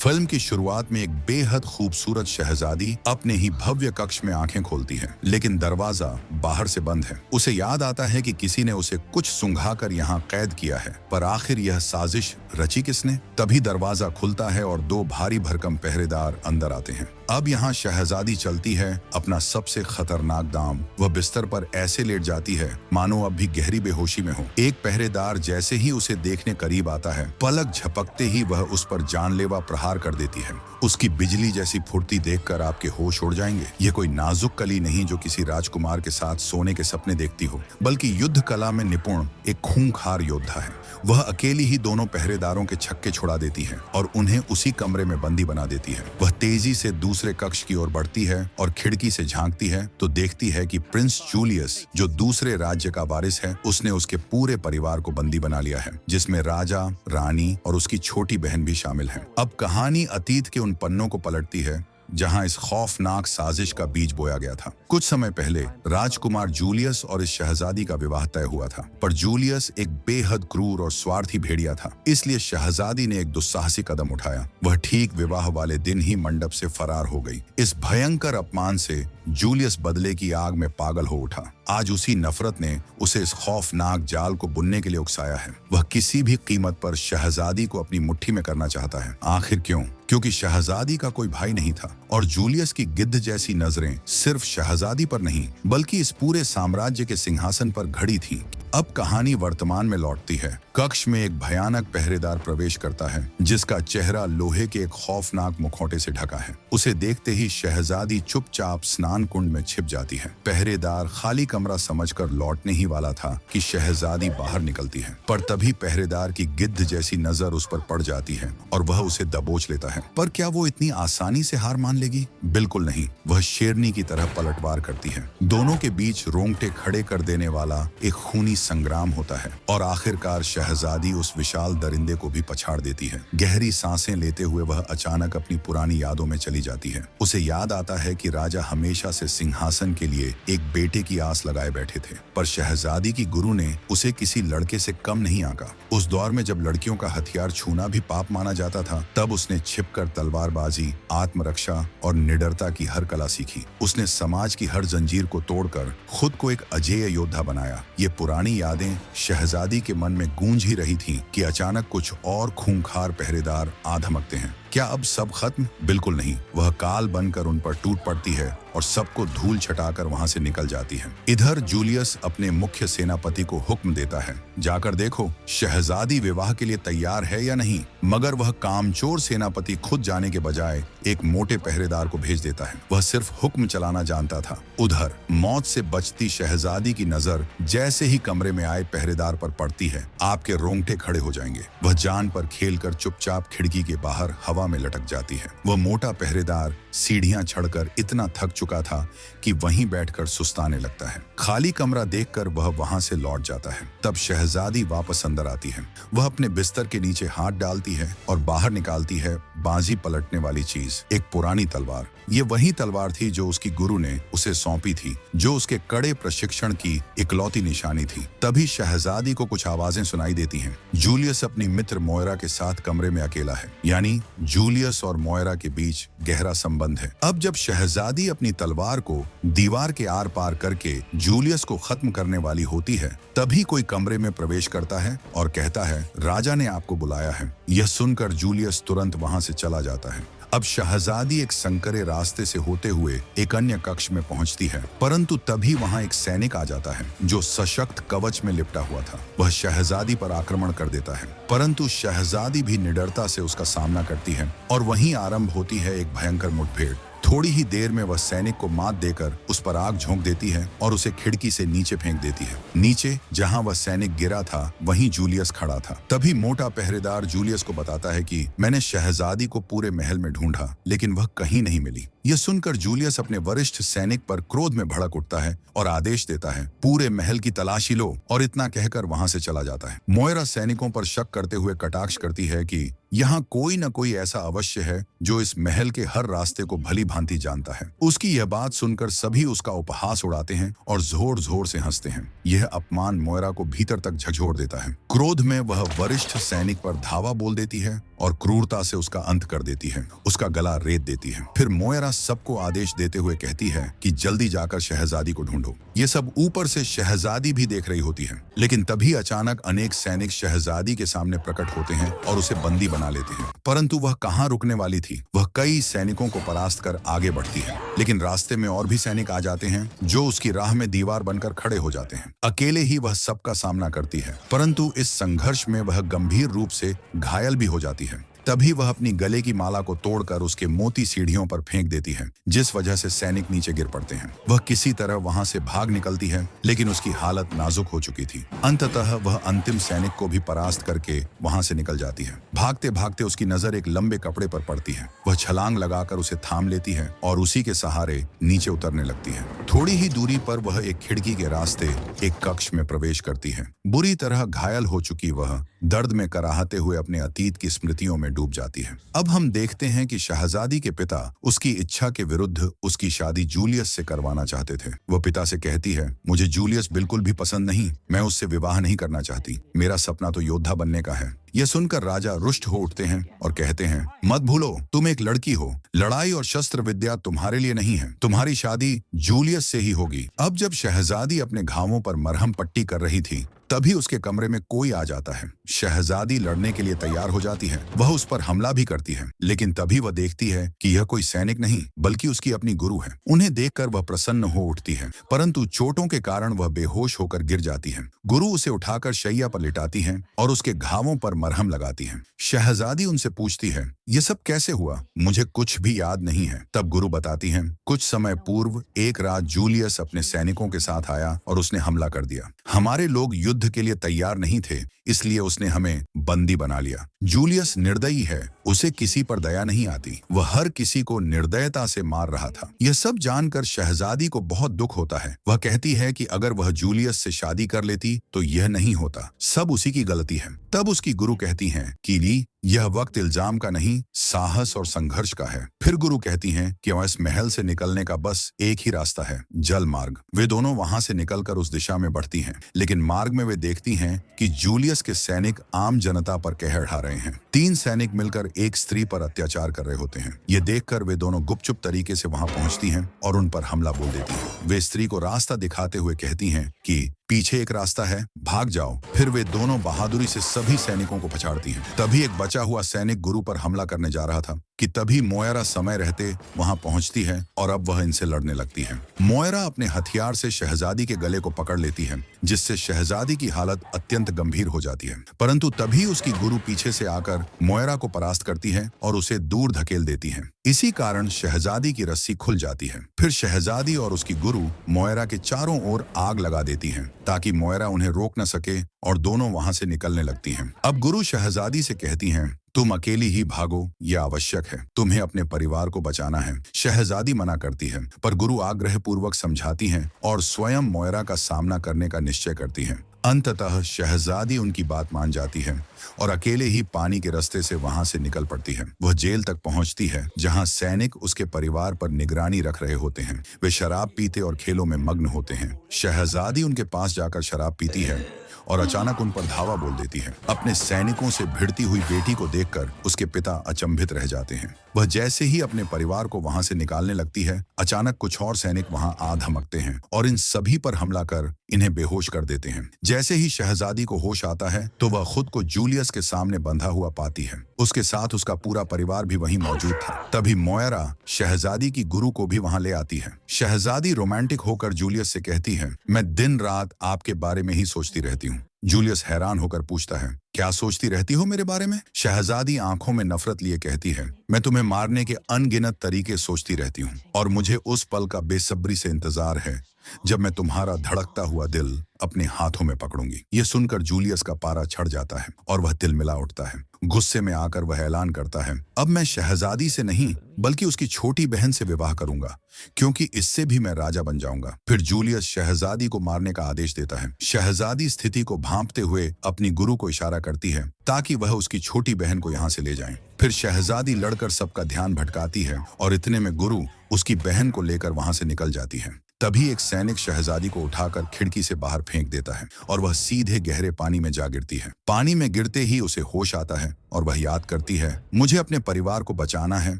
Film की शुरुआत में एक बेहद खूबसूरत शहजादी अपने ही भव्य कक्ष में आंखें खोलती है, लेकिन दरवाजा बाहर से बंद है। उसे याद आता है कि किसी ने उसे कुछ सुंघाकर यहाँ कैद किया है, पर आखिर यह साजिश रची किसने? तभी दरवाजा खुलता है और दो भारी भरकम पहरेदार अंदर आते हैं। अब यहाँ शहजादी चलती है अपना सबसे खतरनाक दांव। वह बिस्तर पर ऐसे लेट जाती है मानो अब भी गहरी बेहोशी में हो। एक पहरेदार जैसे ही उसे देखने करीब आता है, पलक झपकते ही वह उस पर जानलेवा प्रहार कर देती है। उसकी बिजली जैसी फुर्ती देखकर आपके होश उड़ जाएंगे। ये कोई नाजुक कली नहीं जो किसी राजकुमार के साथ सोने के सपने देखती हो, बल्कि युद्ध कला में निपुण एक खूंखार योद्धा है। वह अकेली ही दोनों पहरेदारों के छक्के छुड़ा देती है और उन्हें उसी कमरे में बंदी बना देती है। वह तेजी से दूसरे कक्ष की ओर बढ़ती है और खिड़की से झांकती है तो देखती है कि प्रिंस जूलियस, जो दूसरे राज्य का वारिस है, उसने उसके पूरे परिवार को बंदी बना लिया है, जिसमें राजा, रानी और उसकी छोटी बहन भी शामिल है। अब कहानी अतीत के उन पन्नों को पलटती है जहां इस खौफनाक साजिश का बीज बोया गया था। कुछ समय पहले राजकुमार जूलियस और इस शहजादी का विवाह तय हुआ था, पर जूलियस एक बेहद क्रूर और स्वार्थी भेड़िया था, इसलिए शहजादी ने एक दुस्साहसी कदम उठाया। वह ठीक विवाह वाले दिन ही मंडप से फरार हो गई। इस भयंकर अपमान से जूलियस बदले की आग में पागल हो उठा। आज उसी नफरत ने उसे इस खौफनाक जाल को बुनने के लिए उकसाया है। वह किसी भी कीमत पर शहजादी को अपनी मुट्ठी में करना चाहता है। आखिर क्यों? क्योंकि शहजादी का कोई भाई नहीं था और जूलियस की गिद्ध जैसी नजरें सिर्फ शहजादी पर नहीं, बल्कि इस पूरे साम्राज्य के सिंहासन पर घड़ी थी। अब कहानी वर्तमान में लौटती है। कक्ष में एक भयानक पहरेदार प्रवेश करता है, जिसका चेहरा लोहे के एक खौफनाक मुखौटे से ढका है। उसे देखते ही शहजादी चुपचाप स्नान कुंड में छिप जाती है। पहरेदार खाली कमरा समझकर लौटने ही वाला था कि शहजादी बाहर निकलती है, पर तभी पहरेदार की गिद्ध जैसी नजर उस पर पड़ जाती है और वह उसे दबोच लेता है। पर क्या वो इतनी आसानी से हार मान लेगी? बिल्कुल नहीं। वह शेरनी की तरह पलटवार करती है। दोनों के बीच रोंगटे खड़े कर देने वाला एक खूनी संग्राम होता है और आखिरकार शहजादी उस विशाल दरिंदे को भी पछाड़ देती है। गहरी सांसें लेते हुए वह अचानक अपनी पुरानी यादों में चली जाती है। उसे याद आता है कि राजा हमेशा से सिंहासन के लिए एक बेटे की आस लगाए बैठे थे, पर शहजादी की गुरु ने उसे किसी लड़के से कम नहीं आंका। उस दौर में जब लड़कियों का हथियार छूना भी पाप माना जाता था, तब उसने छिपकर तलवारबाजी, आत्मरक्षा और निडरता की हर कला सीखी। उसने समाज की हर जंजीर को तोड़कर खुद को एक अजेय योद्धा बनाया। ये पुरानी यादें शहजादी के मन में गूंज ही रही थीं कि अचानक कुछ और खूंखार पहरेदार आ धमकते हैं। क्या अब सब खत्म? बिल्कुल नहीं। वह काल बनकर उन पर टूट पड़ती है और सबको धूल छटाकर वहां से निकल जाती है। इधर जूलियस अपने मुख्य सेनापति को हुक्म देता है, जाकर देखो शहजादी विवाह के लिए तैयार है या नहीं। मगर वह कामचोर सेनापति खुद जाने के बजाय एक मोटे पहरेदार को भेज देता है। वह सिर्फ हुक्म चलाना जानता था। उधर मौत से बचती शहजादी की नजर जैसे ही कमरे में आए पहरेदार पर पड़ती है, आपके रोंगटे खड़े हो जाएंगे। वह जान पर खेलकर चुपचाप खिड़की के बाहर हवा में लटक जाती है। वह मोटा पहरेदार सीढ़ियां चढ़कर इतना थक चुका था कि वहीं बैठकर सुस्ताने लगता है। खाली कमरा देखकर वह वहां से लौट जाता है। तब शहजादी वापस अंदर आती है। वह अपने बिस्तर के नीचे हाथ डालती है और बाहर निकालती है बाजी पलटने वाली चीज, एक पुरानी तलवार। ये वही तलवार थी जो उसकी गुरु ने उसे सौंपी थी, जो उसके कड़े प्रशिक्षण की इकलौती निशानी थी। तभी शहजादी को कुछ आवाजें सुनाई देती हैं। जूलियस अपनी मित्र मोयरा के साथ कमरे में अकेला है, यानी जूलियस और मोयरा के बीच गहरा संबंध है। अब जब शहजादी अपनी तलवार को दीवार के आर पार करके जूलियस को खत्म करने वाली होती है, तभी कोई कमरे में प्रवेश करता है और कहता है, राजा ने आपको बुलाया है। यह सुनकर जूलियस तुरंत वहां से चला जाता है। अब शहजादी एक संकरे रास्ते से होते हुए एक अन्य कक्ष में पहुंचती है, परंतु तभी वहां एक सैनिक आ जाता है जो सशक्त कवच में लिपटा हुआ था। वह शहजादी पर आक्रमण कर देता है, परंतु शहजादी भी निडरता से उसका सामना करती है और वहीं आरंभ होती है एक भयंकर मुठभेड़। थोड़ी ही देर में वह सैनिक को मात देकर उस पर आग झोंक देती है और उसे खिड़की से नीचे फेंक देती है। नीचे जहां वह सैनिक गिरा था, वहीं जूलियस खड़ा था। तभी मोटा पहरेदार जूलियस को बताता है कि मैंने शहजादी को पूरे महल में ढूंढा, लेकिन वह कहीं नहीं मिली। यह सुनकर जूलियस अपने वरिष्ठ सैनिक पर क्रोध में भड़क उठता है और आदेश देता है, पूरे महल की तलाशी लो, और इतना कहकर वहां से चला जाता है। मोयरा सैनिकों पर शक करते हुए कटाक्ष करती है कि यहाँ कोई न कोई ऐसा अवश्य है जो इस महल के हर रास्ते को भली भांति जानता है। उसकी यह बात सुनकर सभी उसका उपहास उड़ाते हैं और जोर जोर से हंसते हैं। यह अपमान मोयरा को भीतर तक झकझोर देता है। क्रोध में वह वरिष्ठ सैनिक पर धावा बोल देती है और क्रूरता से उसका अंत कर देती है, उसका गला रेत देती है। फिर मोयरा सबको आदेश देते हुए कहती है कि जल्दी जाकर शहजादी को ढूंढो। ये सब ऊपर से शहजादी भी देख रही होती है, लेकिन तभी अचानक अनेक सैनिक शहजादी के सामने प्रकट होते हैं और उसे बंदी बना लेते हैं। परंतु वह कहाँ रुकने वाली थी। वह कई सैनिकों को परास्त कर आगे बढ़ती है, लेकिन रास्ते में और भी सैनिक आ जाते हैं जो उसकी राह में दीवार बनकर खड़े हो जाते हैं। अकेले ही वह सबका सामना करती है, परंतु इस संघर्ष में वह गंभीर रूप से घायल भी हो जाती है। तभी वह अपनी गले की माला को तोड़कर उसके मोती सीढ़ियों पर फेंक देती है, जिस वजह से सैनिक नीचे गिर पड़ते हैं। वह किसी तरह वहां से भाग निकलती है, लेकिन उसकी हालत नाजुक हो चुकी थी। अंततः वह अंतिम सैनिक को भी परास्त करके वहां से निकल जाती है। भागते भागते उसकी नजर एक लंबे कपड़े पर पड़ती है। वह छलांग लगाकर उसे थाम लेती है और उसी के सहारे नीचे उतरने लगती है। थोड़ी ही दूरी पर वह एक खिड़की के रास्ते एक कक्ष में प्रवेश करती है। बुरी तरह घायल हो चुकी वह दर्द में कराहते हुए अपने अतीत की स्मृतियों में डूब जाती है। अब हम देखते हैं कि शहजादी के पिता उसकी इच्छा के विरुद्ध उसकी शादी जूलियस से करवाना चाहते थे। वह पिता से कहती है, मुझे जूलियस बिल्कुल भी पसंद नहीं, मैं उससे विवाह नहीं करना चाहती, मेरा सपना तो योद्धा बनने का है। यह सुनकर राजा रुष्ट हो उठते हैं और कहते हैं, मत भूलो, तुम एक लड़की हो, लड़ाई और शस्त्र विद्या तुम्हारे लिए नहीं है, तुम्हारी शादी जूलियस से ही होगी। अब जब शहजादी अपने घावों पर मरहम पट्टी कर रही थी, तभी उसके कमरे में कोई आ जाता है। शहजादी लड़ने के लिए तैयार हो जाती है, वह उस पर हमला भी करती है, लेकिन तभी वह देखती है कि यह कोई सैनिक नहीं बल्कि उसकी अपनी गुरु है। उन्हें देखकर वह प्रसन्न हो उठती है, परंतु चोटों के कारण वह बेहोश होकर गिर जाती है। गुरु उसे उठाकर शैया पर लिटाती है और उसके घावों पर मरहम लगाती है। शहजादी उनसे पूछती है, ये सब कैसे हुआ? मुझे कुछ भी याद नहीं है। तब गुरु बताती हैं, कुछ समय पूर्व एक रात जूलियस अपने सैनिकों के साथ आया और उसने हमला कर दिया। हमारे लोग युद्ध के लिए तैयार नहीं थे, इसलिए उसने हमें बंदी बना लिया। जूलियस निर्दयी है, उसे किसी पर दया नहीं आती, वह हर किसी को निर्दयता से मार रहा था। यह सब जानकर शहजादी को बहुत दुख होता है। वह कहती है कि अगर वह जूलियस से शादी कर लेती तो यह नहीं होता, सब उसी की गलती है। तब उसकी गुरु कहती हैं, कीली, यह वक्त इल्जाम का नहीं, साहस और संघर्ष का है। फिर गुरु कहती हैं कि इस महल से निकलने का बस एक ही रास्ता है, जल मार्ग। वे दोनों वहां से निकलकर उस दिशा में बढ़ती हैं, लेकिन मार्ग में वे देखती हैं कि जूलियस के सैनिक आम जनता पर कहर ढा रहे हैं। 3 सैनिक मिलकर एक स्त्री पर अत्याचार कर रहे होते हैं। ये देखकर वे दोनों गुपचुप तरीके से वहां पहुंचती हैं और उन पर हमला बोल देती हैं। वे स्त्री को रास्ता दिखाते हुए कहती हैं कि पीछे एक रास्ता है, भाग जाओ। फिर वे दोनों बहादुरी से सभी सैनिकों को पछाड़ती हैं। तभी एक बचा हुआ सैनिक गुरु पर हमला करने जा रहा था कि तभी मोयरा समय रहते वहां पहुंचती है और अब वह इनसे लड़ने लगती है। मोयरा अपने हथियार से शहजादी के गले को पकड़ लेती है, जिससे शहजादी की हालत अत्यंत गंभीर हो जाती है। परंतु तभी उसकी गुरु पीछे से आकर मोयरा को परास्त करती है और उसे दूर धकेल देती है। इसी कारण शहजादी की रस्सी खुल जाती है। फिर शहजादी और उसकी गुरु मोयरा के चारों ओर आग लगा देती हैं, ताकि मोयरा उन्हें रोक न सके और दोनों वहां से निकलने लगती हैं। अब गुरु शहजादी से कहती हैं, तुम अकेली ही भागो, यह आवश्यक है, तुम्हें अपने परिवार को बचाना है। शहजादी मना करती है, पर गुरु आग्रह पूर्वक समझाती हैं और स्वयं मोयरा का सामना करने का निश्चय करती हैं। अंततः शहजादी उनकी बात मान जाती है और अकेले ही पानी के रास्ते से वहां से निकल पड़ती है। वह जेल तक पहुंचती है, जहां सैनिक उसके परिवार पर निगरानी रख रहे होते हैं। वे शराब पीते और खेलों में मग्न होते हैं। शहजादी उनके पास जाकर शराब पीती है और अचानक उन पर धावा बोल देती है। अपने सैनिकों से भिड़ती हुई बेटी को देखकर उसके पिता अचंभित रह जाते हैं। वह जैसे ही अपने परिवार को वहां से निकालने लगती है, अचानक कुछ और सैनिक वहां आ धमकते हैं और इन सभी पर हमला कर इन्हें बेहोश कर देते हैं। जैसे ही शहजादी को होश आता है तो वह खुद को जूलियस के सामने बंधा हुआ पाती है। उसके साथ उसका पूरा परिवार भी वहीं मौजूद था। तभी मोयरा शहजादी की गुरु को भी वहां ले आती है। शहजादी रोमांटिक होकर जूलियस से कहती है, मैं दिन रात आपके बारे में ही सोचती रहती हूँ। जूलियस हैरान होकर पूछता है, क्या सोचती रहती हो मेरे बारे में? शहजादी आंखों में नफरत लिए कहती है, मैं तुम्हें मारने के अनगिनत तरीके सोचती रहती हूँ और मुझे उस पल का बेसब्री से इंतजार है जब मैं तुम्हारा धड़कता हुआ दिल अपने हाथों में पकड़ूंगी। ये सुनकर जूलियस का पारा चढ़ जाता है और वह तिलमिला उठता है। गुस्से में आकर वह ऐलान करता है, अब मैं शहजादी से नहीं बल्कि उसकी छोटी बहन से विवाह करूंगा, क्योंकि इससे भी मैं राजा बन जाऊंगा। फिर जूलियस शहजादी को मारने का आदेश देता है। शहजादी स्थिति को भांपते हुए अपनी गुरु को इशारा करती है ताकि वह उसकी छोटी बहन को यहाँ से ले जाएं। फिर शहजादी लड़कर सबका ध्यान भटकाती है और इतने में गुरु उसकी बहन को लेकर वहां से निकल जाती है। तभी एक सैनिक शहजादी को उठाकर खिड़की से बाहर फेंक देता है और वह सीधे गहरे पानी में जा गिरती है। पानी में गिरते ही उसे होश आता है और वह याद करती है, मुझे अपने परिवार को बचाना है,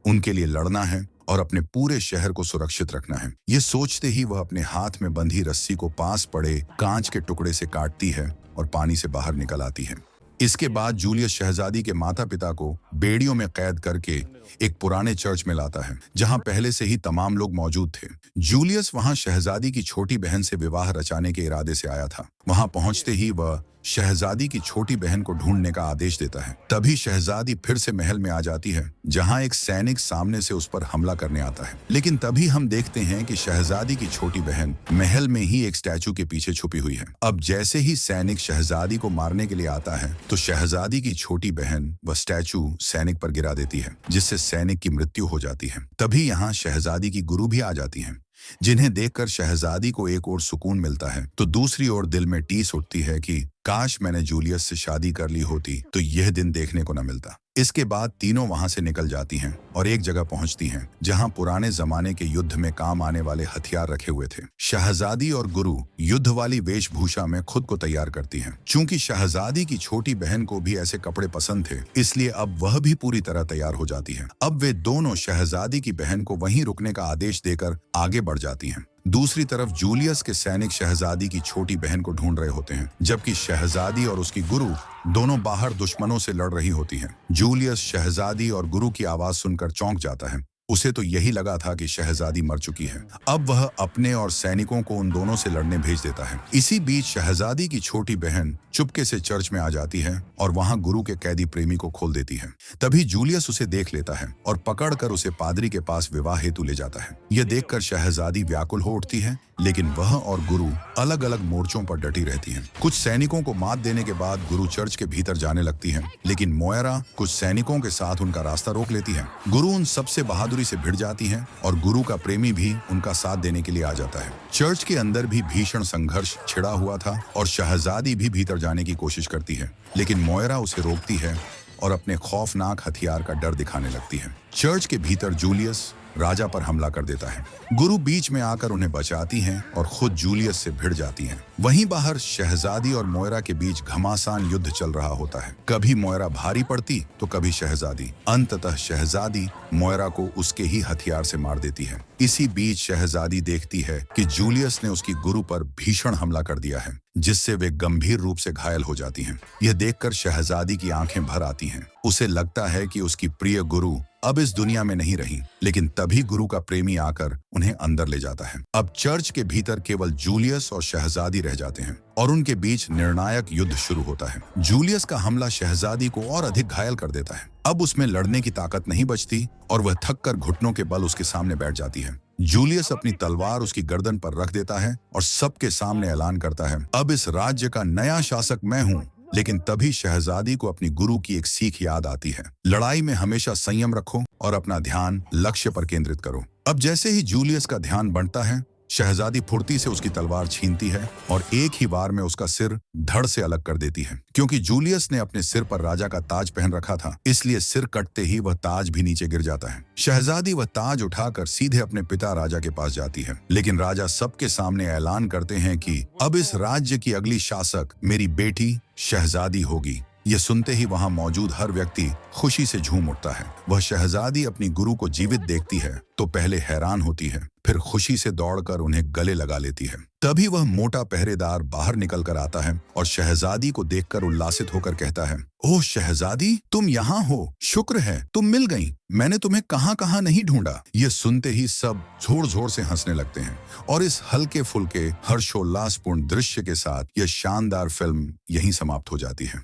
उनके लिए लड़ना है और अपने पूरे शहर को सुरक्षित रखना है। ये सोचते ही वह अपने हाथ में बंधी रस्सी को पास पड़े कांच के टुकड़े से काटती है और पानी से बाहर निकल आती है। इसके बाद जूलियस शहजादी के माता पिता को बेड़ियों में कैद करके एक पुराने चर्च में लाता है, जहां पहले से ही तमाम लोग मौजूद थे। जूलियस वहां शहजादी की छोटी बहन से विवाह रचाने के इरादे से आया था। वहां पहुंचते ही वह शहजादी की छोटी बहन को ढूंढने का आदेश देता है। तभी शहजादी फिर से महल में आ जाती है, जहां एक सैनिक सामने से उस पर हमला करने आता है। लेकिन तभी हम देखते हैं कि शहजादी की छोटी बहन महल में ही एक स्टैचू के पीछे छुपी हुई है। अब जैसे ही सैनिक शहजादी को मारने के लिए आता है तो शहजादी की छोटी बहन वह स्टैचू सैनिक पर गिरा देती है, जिससे सैनिक की मृत्यु हो जाती है। तभी यहाँ शहजादी की गुरु भी आ जाती हैं, जिन्हें देखकर शहजादी को एक ओर सुकून मिलता है तो दूसरी ओर दिल में टीस उठती है कि काश मैंने जूलियस से शादी कर ली होती तो यह दिन देखने को न मिलता। इसके बाद तीनों वहां से निकल जाती हैं और एक जगह पहुंचती हैं जहां पुराने जमाने के युद्ध में काम आने वाले हथियार रखे हुए थे। शहजादी और गुरु युद्ध वाली वेशभूषा में खुद को तैयार करती हैं। चूंकि शहजादी की छोटी बहन को भी ऐसे कपड़े पसंद थे, इसलिए अब वह भी पूरी तरह तैयार हो जाती है। अब वे दोनों शहजादी की बहन को वहीं रुकने का आदेश देकर आगे बढ़ जाती हैं। दूसरी तरफ जूलियस के सैनिक शहजादी की छोटी बहन को ढूंढ रहे होते हैं, जबकि शहजादी और उसकी गुरु दोनों बाहर दुश्मनों से लड़ रही होती हैं। जूलियस शहजादी और गुरु की आवाज सुनकर चौंक जाता है। उसे तो यही लगा था कि शहजादी मर चुकी है। अब वह अपने और सैनिकों को उन दोनों से लड़ने भेज देता है। इसी बीच शहजादी की छोटी बहन चुपके से चर्च में आ जाती है और वहां गुरु के कैदी प्रेमी को खोल देती है। तभी जूलियस उसे देख लेता है और पकड़कर उसे पादरी के पास विवाह हेतु ले जाता है। यह देखकर शहजादी व्याकुल हो उठती है, लेकिन वह और गुरु अलग अलग मोर्चों पर डटी रहती हैं। कुछ सैनिकों को मात देने के बाद गुरु चर्च के भीतर जाने लगती है, लेकिन मोयरा कुछ सैनिकों के साथ उनका रास्ता रोक लेती है। गुरु उन सबसे बहादुरी से भिड़ जाती हैं और गुरु का प्रेमी भी उनका साथ देने के लिए आ जाता है। चर्च के अंदर भी भीषण संघर्ष छिड़ा हुआ था और शहजादी भी भीतर जाने की कोशिश करती है, लेकिन मोयरा उसे रोकती है और अपने खौफनाक हथियार का डर दिखाने लगती है। चर्च के भीतर जूलियस राजा पर हमला कर देता है। गुरु बीच में आकर उन्हें बचाती हैं और खुद जूलियस से भिड़ जाती हैं। वहीं बाहर शहजादी और मोयरा के बीच घमासान युद्ध चल रहा होता है। कभी मोयरा भारी पड़ती तो कभी शहजादी। अंततः शहजादी मोयरा को उसके ही हथियार से मार देती है। इसी बीच शहजादी देखती है कि जूलियस ने उसकी गुरु पर भीषण हमला कर दिया है, जिससे वे गंभीर रूप से घायल हो जाती हैं। यह देखकर शहजादी की आंखें भर आती हैं। उसे लगता है कि उसकी प्रिय गुरु अब इस दुनिया में नहीं रही, लेकिन तभी गुरु का प्रेमी आकर उन्हें अंदर ले जाता है। अब चर्च के भीतर केवल जूलियस और शहजादी रह जाते हैं और उनके बीच निर्णायक युद्ध शुरू होता है। जूलियस का हमला शहजादी को और अधिक घायल कर देता है। अब उसमें लड़ने की ताकत नहीं बचती और वह थककर घुटनों के बल उसके सामने बैठ जाती है। जूलियस अपनी तलवार उसकी गर्दन पर रख देता है और सबके सामने ऐलान करता है, अब इस राज्य का नया शासक मैं हूँ। लेकिन तभी शहजादी को अपनी गुरु की एक सीख याद आती है, लड़ाई में हमेशा संयम रखो और अपना ध्यान लक्ष्य पर केंद्रित करो। अब जैसे ही जूलियस का ध्यान बढ़ता है, शहजादी फुर्ती से उसकी तलवार छीनती है और एक ही बार में उसका सिर धड़ से अलग कर देती है। क्योंकि जूलियस ने अपने सिर पर राजा का ताज पहन रखा था, इसलिए सिर कटते ही वह ताज भी नीचे गिर जाता है। शहजादी वह ताज उठाकर सीधे अपने पिता राजा के पास जाती है, लेकिन राजा सबके सामने ऐलान करते हैं कि अब इस राज्य की अगली शासक मेरी बेटी शहजादी होगी। यह सुनते ही वहां मौजूद हर व्यक्ति खुशी से झूम उठता है। वह शहजादी अपनी गुरु को जीवित देखती है तो पहले हैरान होती है, फिर खुशी से दौड़कर उन्हें गले लगा लेती है। तभी वह मोटा पहरेदार बाहर निकल कर आता है और शहजादी को देखकर उल्लासित होकर कहता है, ओह शहजादी, तुम यहाँ हो, शुक्र है तुम मिल गई। मैंने तुम्हें कहाँ कहाँ नहीं ढूंढा। ये सुनते ही सब जोर जोर से हंसने लगते हैं और इस हल्के फुल्के हर्षोल्लासपूर्ण दृश्य के साथ यह शानदार फिल्म यहीं समाप्त हो जाती है।